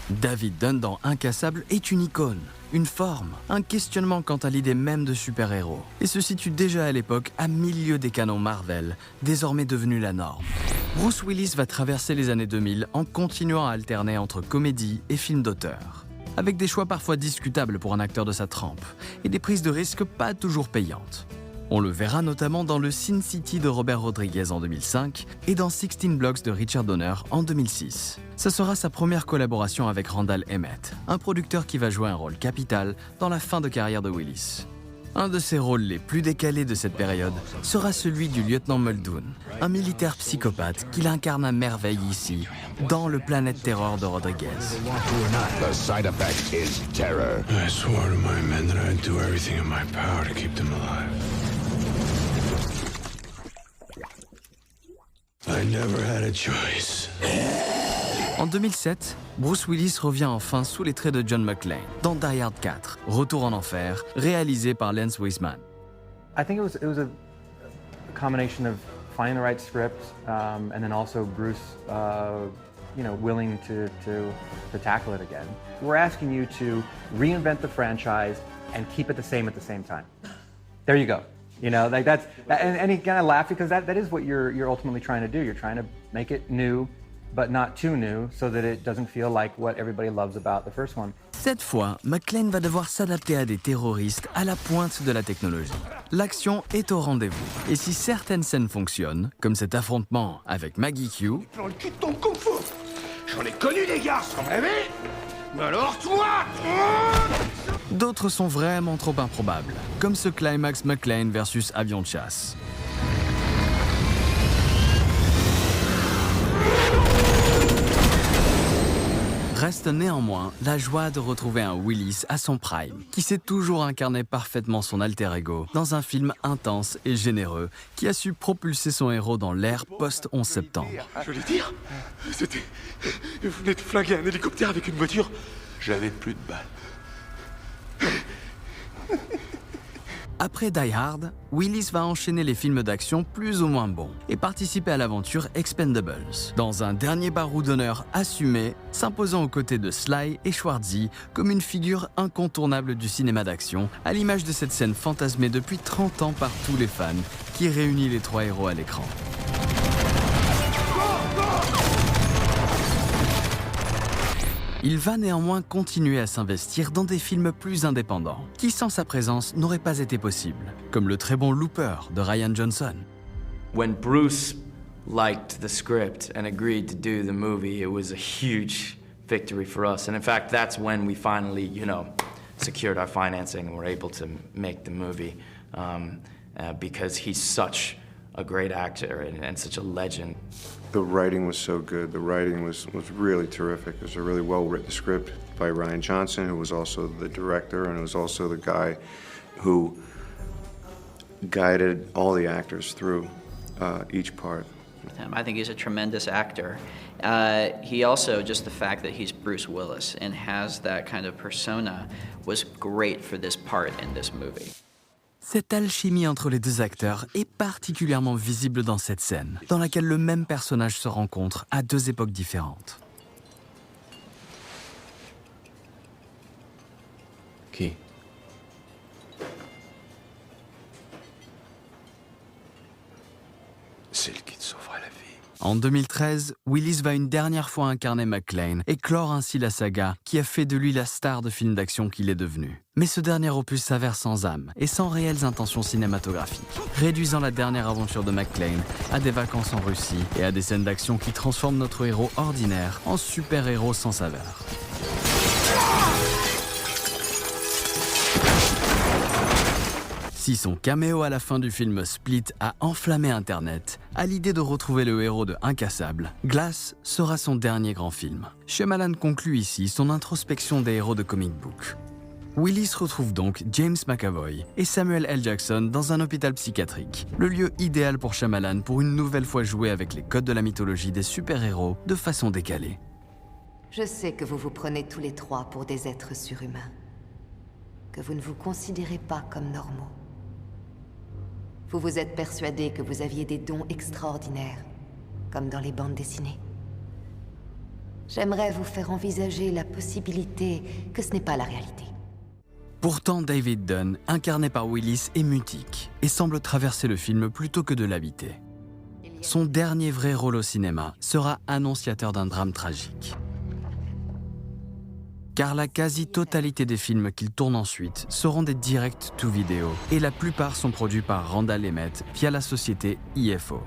David Dunn dans Incassable est une icône, une forme, un questionnement quant à l'idée même de super-héros, et se situe déjà à l'époque à milieu des canons Marvel, désormais devenu la norme. Bruce Willis va traverser les années 2000 en continuant à alterner entre comédie et film d'auteur, avec des choix parfois discutables pour un acteur de sa trempe, et des prises de risques pas toujours payantes. On le verra notamment dans le Sin City de Robert Rodriguez en 2005 et dans 16 Blocks de Richard Donner en 2006. Ce sera sa première collaboration avec Randall Emmett, un producteur qui va jouer un rôle capital dans la fin de carrière de Willis. Un de ses rôles les plus décalés de cette période sera celui du lieutenant Muldoon, un militaire psychopathe qu'il incarne à merveille ici, dans le Planète Terror de Rodriguez. The side effect is terror. I swore to my men that I'd do everything in my power to keep them alive. I never had a choice. En 2007, Bruce Willis revient enfin sous les traits de John McClane dans Die Hard 4, Retour en enfer, réalisé par Lance Wiseman. I think it was a combination of finding the right script and then also Bruce, willing to tackle it again. We're asking you to reinvent the franchise and keep it the same at the same time. There you go. You know, like that's and he kind of laughed because that is what you're ultimately trying to do. You're trying to make it new, but not too new, so that it doesn't feel like what everybody loves about the first one. Cette fois, McClane va devoir s'adapter à des terroristes à la pointe de la technologie. L'action est au rendez-vous. Et si certaines scènes fonctionnent, comme cet affrontement avec Maggie Q, Dans le cul de ton kung fu. J'en ai connu des gars, sans rêver. Mais alors toi d'autres sont vraiment trop improbables, comme ce climax McClane versus avion de chasse. Reste néanmoins la joie de retrouver un Willis à son prime, qui sait toujours incarner parfaitement son alter ego dans un film intense et généreux qui a su propulser son héros dans l'ère post-11 septembre. Je voulais dire, c'était... Vous venez de flinguer un hélicoptère avec une voiture. J'avais plus de balles. Après Die Hard, Willis va enchaîner les films d'action plus ou moins bons et participer à l'aventure Expendables, dans un dernier barreau d'honneur assumé, s'imposant aux côtés de Sly et Schwarzy comme une figure incontournable du cinéma d'action, à l'image de cette scène fantasmée depuis 30 ans par tous les fans, qui réunit les trois héros à l'écran. Il va néanmoins continuer à s'investir dans des films plus indépendants, qui sans sa présence n'auraient pas été possibles, comme le très bon Looper de Rian Johnson. When Bruce liked the script and agreed to do the movie, it was a huge victory for us. And in fact, that's when we finally, secured our financing and were able to make the movie because he's such a great actor and such a legend. The writing was so good. The writing was really terrific. It was a really well-written script by Rian Johnson, who was also the director, and it was also the guy who guided all the actors through each part. I think he's a tremendous actor. He also, just the fact that he's Bruce Willis and has that kind of persona was great for this part in this movie. Cette alchimie entre les deux acteurs est particulièrement visible dans cette scène, dans laquelle le même personnage se rencontre à deux époques différentes. Qui? Celle qui te sauvera la vie. En 2013, Willis va une dernière fois incarner McClane et clore ainsi la saga qui a fait de lui la star de film d'action qu'il est devenu. Mais ce dernier opus s'avère sans âme et sans réelles intentions cinématographiques, réduisant la dernière aventure de McClane à des vacances en Russie et à des scènes d'action qui transforment notre héros ordinaire en super-héros sans saveur. Si son caméo à la fin du film Split a enflammé Internet, à l'idée de retrouver le héros de Incassable, Glass sera son dernier grand film. Shyamalan conclut ici son introspection des héros de comic book. Willis retrouve donc James McAvoy et Samuel L. Jackson dans un hôpital psychiatrique, le lieu idéal pour Shyamalan pour une nouvelle fois jouer avec les codes de la mythologie des super-héros de façon décalée. Je sais que vous vous prenez tous les trois pour des êtres surhumains, que vous ne vous considérez pas comme normaux. Vous vous êtes persuadé que vous aviez des dons extraordinaires, comme dans les bandes dessinées. J'aimerais vous faire envisager la possibilité que ce n'est pas la réalité. Pourtant, David Dunn, incarné par Willis, est mutique et semble traverser le film plutôt que de l'habiter. Son dernier vrai rôle au cinéma sera annonciateur d'un drame tragique. Car la quasi-totalité des films qu'il tourne ensuite seront des direct-to-video, et la plupart sont produits par Randall Emmett via la société IFO.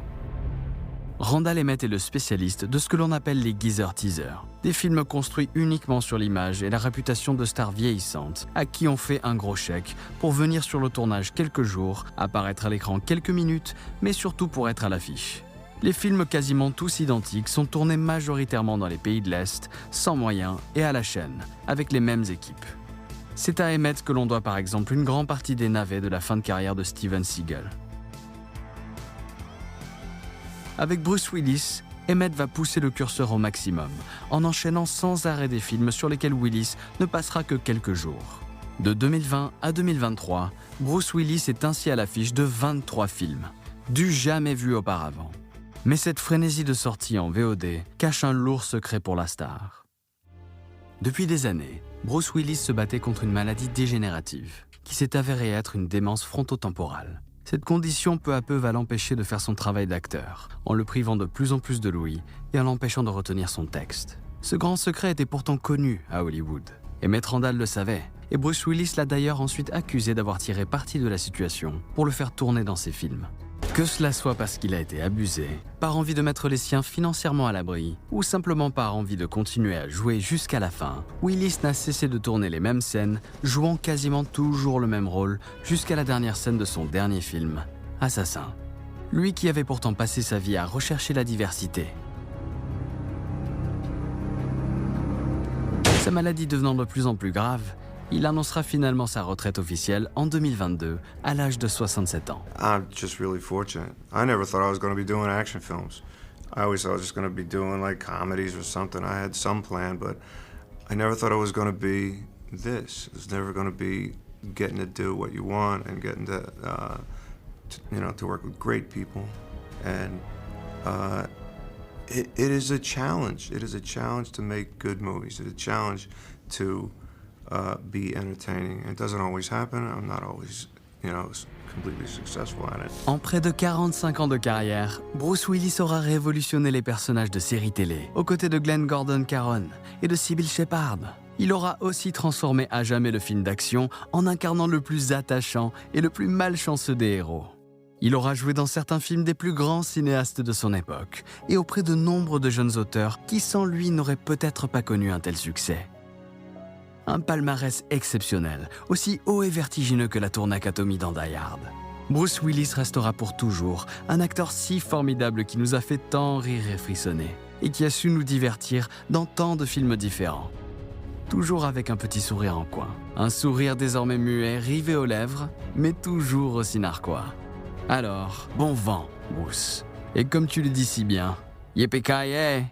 Randall Emmett est le spécialiste de ce que l'on appelle les geezer teasers, des films construits uniquement sur l'image et la réputation de stars vieillissantes à qui on fait un gros chèque pour venir sur le tournage quelques jours, apparaître à l'écran quelques minutes, mais surtout pour être à l'affiche. Les films quasiment tous identiques sont tournés majoritairement dans les pays de l'Est, sans moyens et à la chaîne, avec les mêmes équipes. C'est à Emmett que l'on doit par exemple une grande partie des navets de la fin de carrière de Steven Seagal. Avec Bruce Willis, Emmett va pousser le curseur au maximum, en enchaînant sans arrêt des films sur lesquels Willis ne passera que quelques jours. De 2020 à 2023, Bruce Willis est ainsi à l'affiche de 23 films, du jamais vu auparavant. Mais cette frénésie de sortie en VOD cache un lourd secret pour la star. Depuis des années, Bruce Willis se battait contre une maladie dégénérative, qui s'est avérée être une démence frontotemporale. Cette condition peu à peu va l'empêcher de faire son travail d'acteur, en le privant de plus en plus de louis et en l'empêchant de retenir son texte. Ce grand secret était pourtant connu à Hollywood. Emmett Randall le savait, et Bruce Willis l'a d'ailleurs ensuite accusé d'avoir tiré parti de la situation pour le faire tourner dans ses films. Que cela soit parce qu'il a été abusé, par envie de mettre les siens financièrement à l'abri, ou simplement par envie de continuer à jouer jusqu'à la fin, Willis n'a cessé de tourner les mêmes scènes, jouant quasiment toujours le même rôle, jusqu'à la dernière scène de son dernier film, Assassin. Lui qui avait pourtant passé sa vie à rechercher la diversité. Sa maladie devenant de plus en plus grave, il annoncera finalement sa retraite officielle en 2022, à l'âge de 67 ans. I'm just really fortunate. I never thought I was going to be doing action films. I always thought I was just going to be doing like comedies or something. I had some plan, but I never thought I was going to be this. It was never going to be getting to do what you want and getting to work with great people. And it is a challenge. It is a challenge to make good movies. It's a challenge to be entertaining. It doesn't always happen. I'm not always, completely successful at it. En près de 45 ans de carrière, Bruce Willis aura révolutionné les personnages de séries télé, aux côtés de Glenn Gordon Caron et de Sybil Shepherd. Il aura aussi transformé à jamais le film d'action en incarnant le plus attachant et le plus malchanceux des héros. Il aura joué dans certains films des plus grands cinéastes de son époque et auprès de nombre de jeunes auteurs qui sans lui n'auraient peut-être pas connu un tel succès. Un palmarès exceptionnel, aussi haut et vertigineux que la tour Nakatomi dans Die Hard. Bruce Willis restera pour toujours un acteur si formidable qui nous a fait tant rire et frissonner, et qui a su nous divertir dans tant de films différents. Toujours avec un petit sourire en coin, un sourire désormais muet, rivé aux lèvres, mais toujours aussi narquois. Alors, bon vent, Bruce. Et comme tu le dis si bien, yippee-ki-yay!